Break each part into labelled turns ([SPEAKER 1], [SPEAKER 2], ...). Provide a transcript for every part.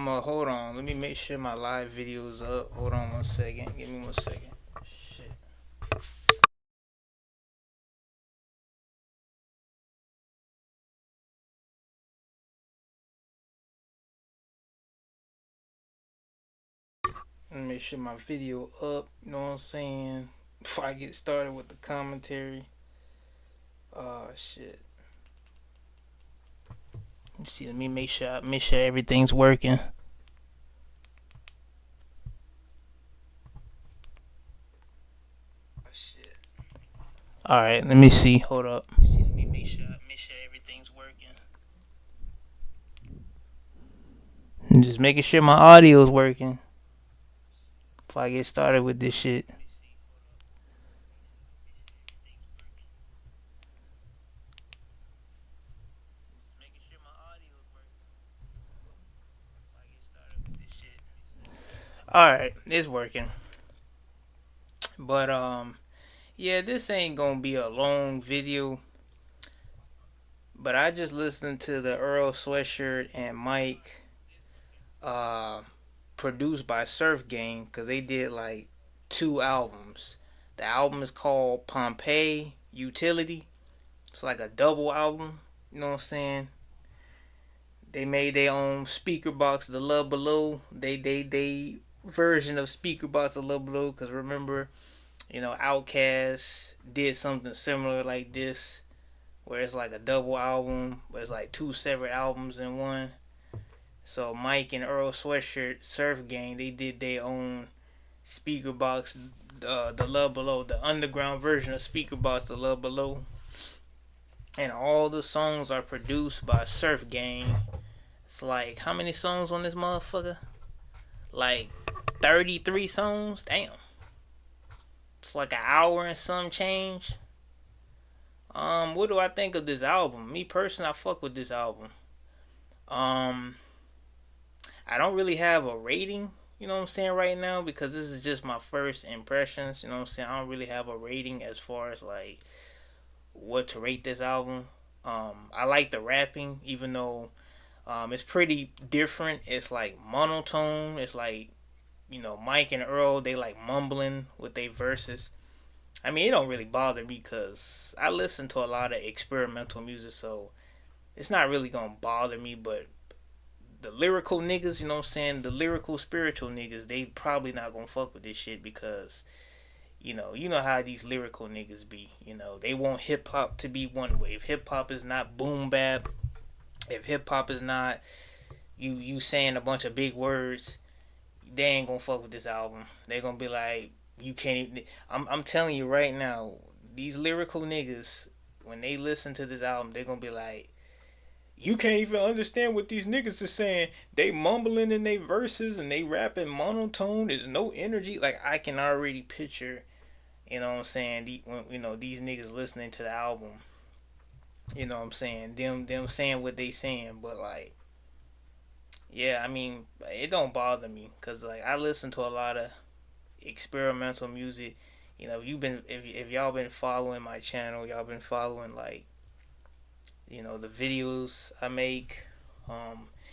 [SPEAKER 1] hold on. Let me make sure my live video is up. Hold on 1 second. Give me 1 second. Shit. Let me make sure my video up. You know what I'm saying? Before I get started with the commentary. Shit. Let me see. Let me make sure everything's working. Shit. All right. Let me see. Hold up. Let me make sure everything's working. I'm just making sure my audio is working before I get started with this shit. All right, it's working. But yeah, this ain't gonna be a long video. But I just listened to the Earl Sweatshirt and Mike, uh, produced by Surf Gang, because they did like two albums. The album is called POMPEII Utility. It's like a double album. You know what I'm saying? They made their own speaker box, The Love Below. They version of speaker box, The Love Below. Cause remember, Outkast did something similar like this, where it's like a double album, but it's like two separate albums in one. So Mike and Earl Sweatshirt Surf Gang, they did their own speaker box, The Love Below, the underground version of speaker box, The Love Below. And all the songs are produced by Surf Gang. It's like, how many songs on this motherfucker? Like 33 songs? Damn. It's like an hour and some change. What do I think of this album? Me personally, I fuck with this album. Um, I don't really have a rating, you know what I'm saying, right now, because this is just my first impressions, you know what I'm saying? I don't really have a rating as far as like what to rate this album. I like the rapping, even though it's pretty different. It's like monotone. It's like, Mike and Earl, they like mumbling with their verses. I mean, it don't really bother me because I listen to a lot of experimental music, so it's not really gonna bother me. But the lyrical niggas, you know what I'm saying, the lyrical spiritual niggas, they probably not gonna fuck with this shit because you know how these lyrical niggas be. They want hip hop to be one way. If hip hop is not boom bap, if hip hop is not you saying a bunch of big words, they ain't gonna fuck with this album. They gonna be like, you can't even. I'm telling you right now, these lyrical niggas, when they listen to this album, they gonna be like, you can't even understand what these niggas are saying. They mumbling in their verses and they rapping monotone. There's no energy. Like, I can already picture, you know what I'm saying, these niggas listening to the album. You know what I'm saying? Them saying what they saying, but like, yeah, I mean, it don't bother me because like I listen to a lot of experimental music. If y'all been following my channel, y'all been following like the videos I make,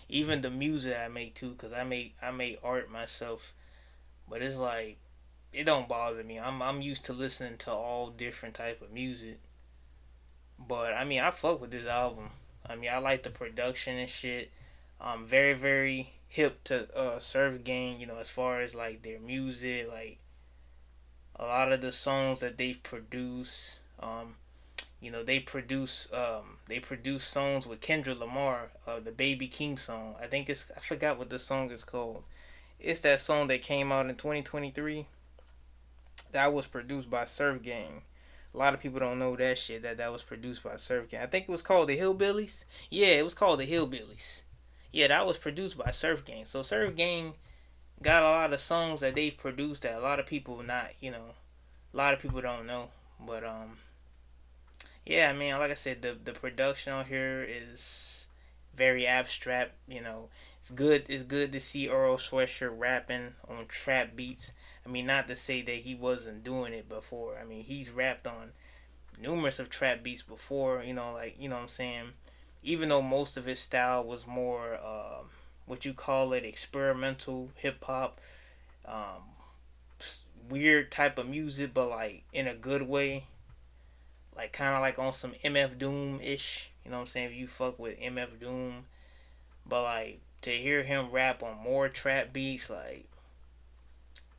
[SPEAKER 1] even the music I make too, cause I make art myself. But it's like it don't bother me. I'm used to listening to all different type of music. But I mean, I fuck with this album. I mean, I like the production and shit. Very very hip to Surf Gang. As far as like their music, like a lot of the songs that they produce. They produce songs with Kendrick Lamar, the Baby King song. I forgot what the song is called. It's that song that came out in 2023. That was produced by Surf Gang. A lot of people don't know that shit. That was produced by Surf Gang. I think it was called the Hillbillies. Yeah, it was called the Hillbillies. Yeah, that was produced by Surf Gang. So Surf Gang got a lot of songs that they produced that a lot of people not, a lot of people don't know. But yeah, I mean, like I said, the production on here is very abstract. It's good to see Earl Sweatshirt rapping on trap beats. I mean, not to say that he wasn't doing it before. I mean, he's rapped on numerous of trap beats before. Like what I'm saying. Even though most of his style was what you call it, experimental hip hop, um, weird type of music, but like in a good way, like kind of like on some MF Doom ish. You know what I'm saying? If you fuck with MF Doom, but like to hear him rap on more trap beats, like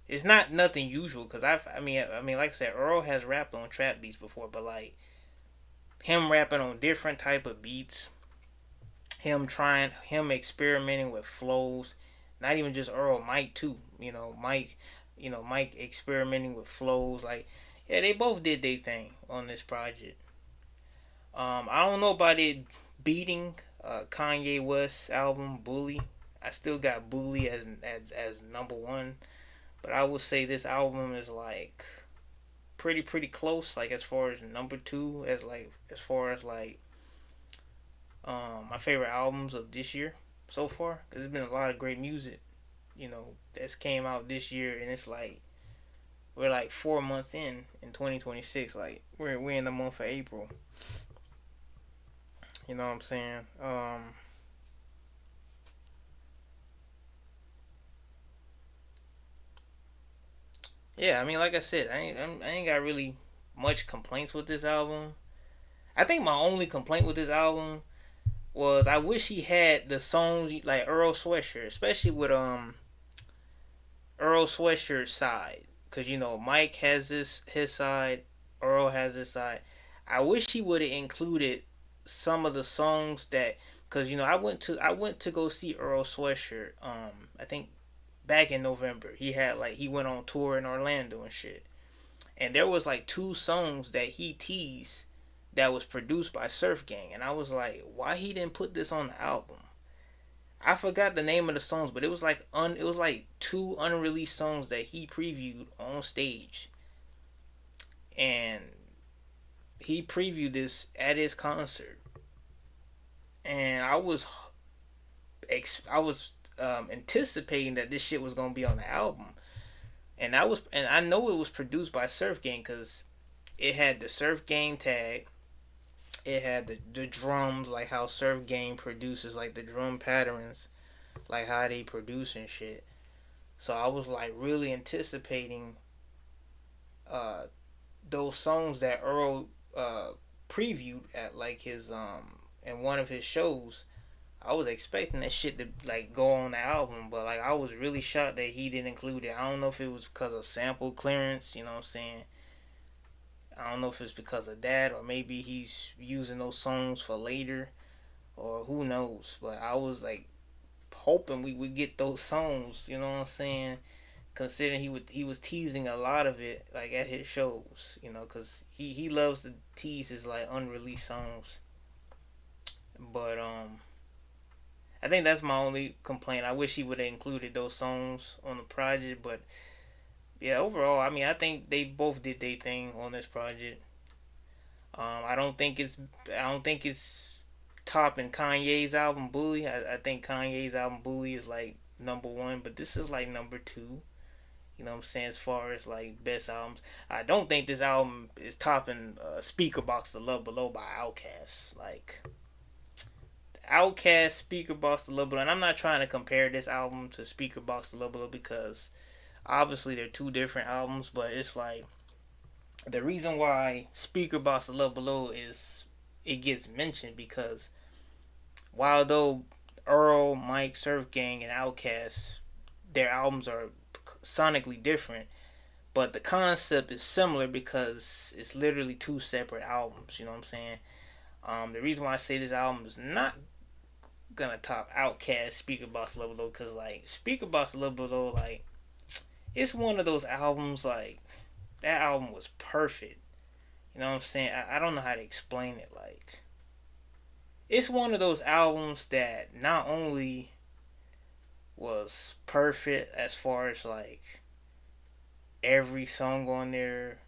[SPEAKER 1] it's not nothing usual. Cause I mean, like I said, Earl has rapped on trap beats before, but like him rapping on different type of beats, him experimenting with flows, not even just Earl, Mike too. Mike experimenting with flows. Like, yeah, they both did their thing on this project. I don't know about it beating Kanye West's album Bully. I still got Bully as number one, but I would say this album is like pretty close. Like as far as number two, as far as like my favorite albums of this year so far. Cause there's been a lot of great music, that's came out this year, and it's like we're like 4 months in 2026. Like we're in the month of April. You know what I'm saying? Yeah, I mean, like I said, I ain't got really much complaints with this album. I think my only complaint with this album was I wish he had the songs like Earl Sweatshirt, especially with Earl Sweatshirt's side, because Mike has his side, Earl has his side. I wish he would have included some of the songs that, because I went to go see Earl Sweatshirt. I think back in November he went on tour in Orlando and shit, and there was like two songs that he teased that was produced by Surf Gang, and I was like, why he didn't put this on the album? I forgot the name of the songs, but it was like two unreleased songs that he previewed on stage, and he previewed this at his concert, and I was anticipating that this shit was gonna be on the album, and I know it was produced by Surf Gang because it had the Surf Gang tag. It had the drums, like how Surf Gang produces, like the drum patterns, like how they produce and shit. So I was like really anticipating uh those songs that Earl previewed at like his in one of his shows. I was expecting that shit to like go on the album, but like I was really shocked that he didn't include it. I don't know if it was because of sample clearance, you know what I'm saying? I don't know if it's because of that, or maybe he's using those songs for later, or who knows. But I was like hoping we would get those songs, you know what I'm saying? Considering he was teasing a lot of it like at his shows, because he loves to tease his like unreleased songs. But I think that's my only complaint. I wish he would have included those songs on the project, but yeah, overall, I mean, I think they both did their thing on this project. I don't think it's topping Kanye's album Bully. I think Kanye's album Bully is like number one, but this is like number two. You know what I'm saying? As far as like best albums, I don't think this album is topping Speaker Box The Love Below by Outkast. Like Outkast, Speaker Box The Love Below, and I'm not trying to compare this album to Speaker Box The Love Below because obviously they're two different albums, but it's like the reason why Speaker Box The Love Below is it gets mentioned because while though Earl, Mike, Surf Gang, and Outkast, their albums are sonically different, but the concept is similar because it's literally two separate albums. You know what I'm saying? The reason why I say this album is not gonna top Outkast, Speaker Box Level Low, because like Speaker Box Level Low, like it's one of those albums like that album was perfect. You know what I'm saying? I don't know how to explain it. Like it's one of those albums that not only was perfect as far as like every song on there,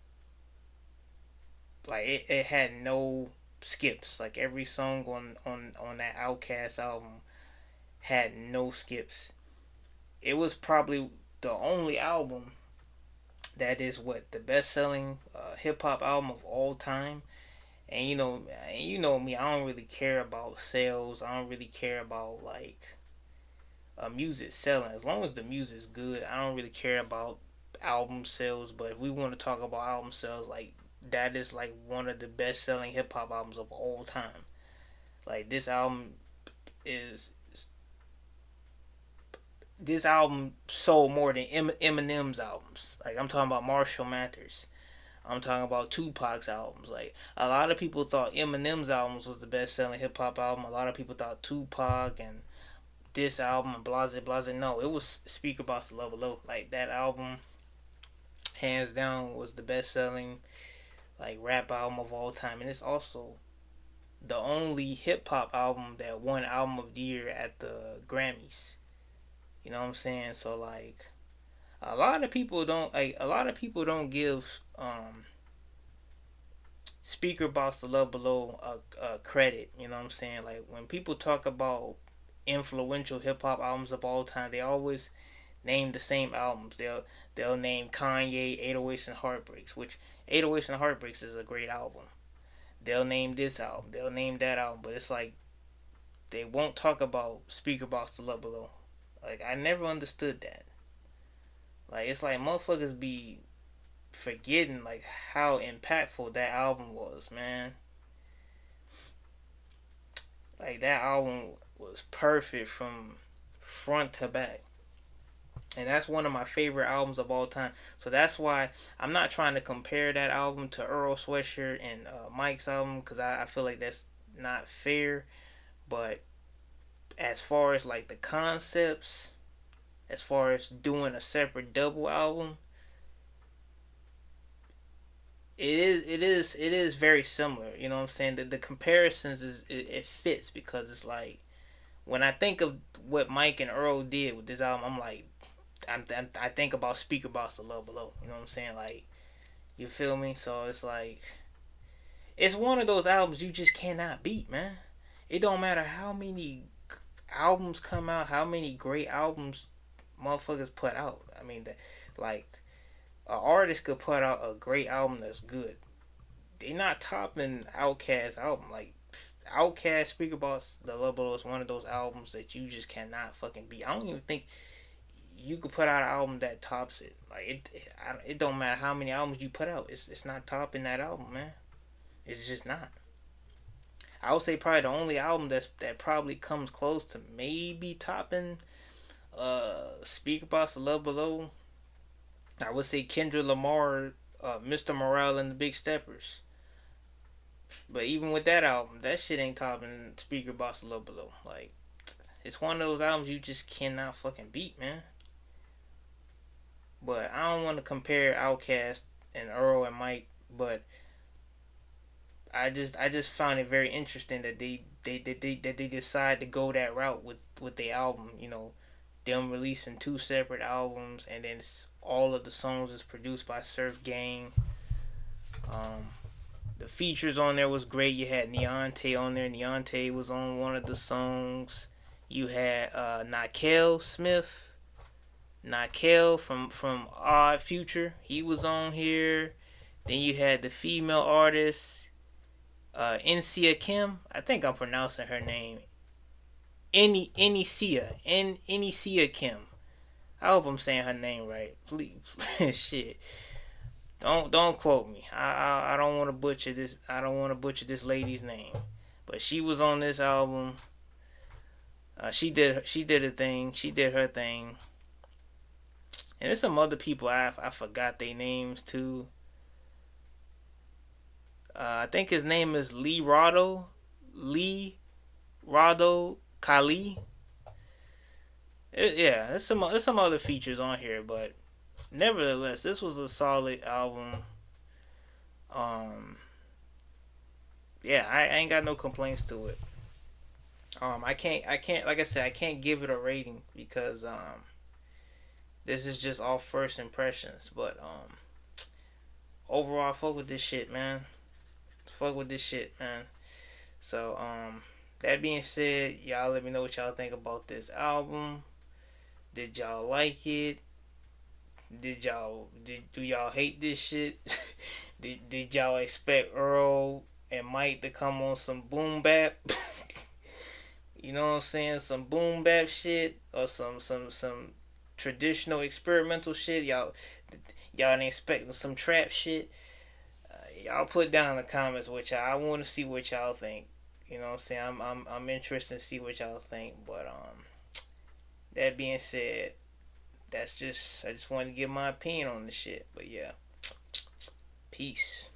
[SPEAKER 1] like it had no skips. Like every song on that Outkast album had no skips. It was probably the only album that is what the best selling hip hop album of all time. And you know me, I don't really care about sales. I don't really care about like music selling. As long as the music's good, I don't really care about album sales. But if we want to talk about album sales, like that is like one of the best selling hip hop albums of all time. Like is this album sold more than Eminem's albums. Like I'm talking about Marshall Mathers. I'm talking about Tupac's albums. Like a lot of people thought Eminem's albums was the best selling hip hop album. A lot of people thought Tupac and this album and blase blase. No, it was Speaker Boss Love Below. Like that album, hands down, was the best selling like rap album of all time, and it's also the only hip hop album that won Album of the Year at the Grammys. You know what I'm saying? So like a lot of people don't give Speaker Box the Love Below a credit. You know what I'm saying? Like when people talk about influential hip hop albums of all time, they always name the same albums. They'll name Kanye 808s and Heartbreaks, which 808s and Heartbreaks is a great album. They'll name this album. They'll name that album, but it's like they won't talk about Speaker Box the Love Below. Like I never understood that. Like it's like motherfuckers be forgetting like how impactful that album was, man. Like that album was perfect from front to back. And that's one of my favorite albums of all time. So that's why I'm not trying to compare that album to Earl Sweatshirt and Mike's album because I feel like that's not fair. But as far as like the concepts, as far as doing a separate double album, it is very similar. You know what I'm saying? The comparisons it fits because it's like when I think of what Mike and Earl did with this album, I'm like I think about Speaker Box the Love Below. You know what I'm saying? Like you feel me? So it's like it's one of those albums you just cannot beat, man. It don't matter how many albums come out, how many great albums motherfuckers put out. I mean, like an artist could put out a great album that's good. They not topping Outkast album. Like Outkast Speaker Box the Love Below is one of those albums that you just cannot fucking beat. I don't even think you could put out an album that tops it. Like it don't matter how many albums you put out. It's not topping that album, man. It's just not. I would say probably the only album that probably comes close to maybe topping Speaker Box the Love Below. I would say Kendrick Lamar, Mr. Morale and the Big Steppers. But even with that album, that shit ain't topping Speaker Box the Love Below. Like it's one of those albums you just cannot fucking beat, man. But I don't want to compare Outkast and Earl and Mike, but I just found it very interesting that they decide to go that route with their album. You know, them releasing two separate albums, and then all of the songs is produced by Surf Gang. Um, the features on there was great. You had Neonte on there. Neonte was on one of the songs. You had Nakel Smith. Nakel from Odd Future. He was on here. Then you had the female artist, Insia Kim. I think I'm pronouncing her name. Inicia Kim. I hope I'm saying her name right. Please, shit. Don't quote me. I don't want to butcher this. I don't want to butcher this lady's name. But she was on this album. She did a thing. She did her thing. And there's some other people I forgot their names too. I think his name is Lee Rado. Lee Rado Kali. Yeah, there's some other features on here, but nevertheless, this was a solid album. Um, yeah, I ain't got no complaints to it. I can't, like I said, I can't give it a rating because this is just all first impressions. But overall, I fuck with this shit, man. Fuck with this shit, man. So that being said, y'all let me know what y'all think about this album. Did y'all like it? Do y'all hate this shit? did y'all expect Earl and Mike to come on some boom bap? You know what I'm saying? Some boom bap shit or some traditional experimental shit. Y'all ain't expecting some trap shit. Y'all put down in the comments what y'all. I want to see what y'all think. You know what I'm saying? I'm interested to see what y'all think. But that being said, I just wanted to give my opinion on the shit. But yeah, peace.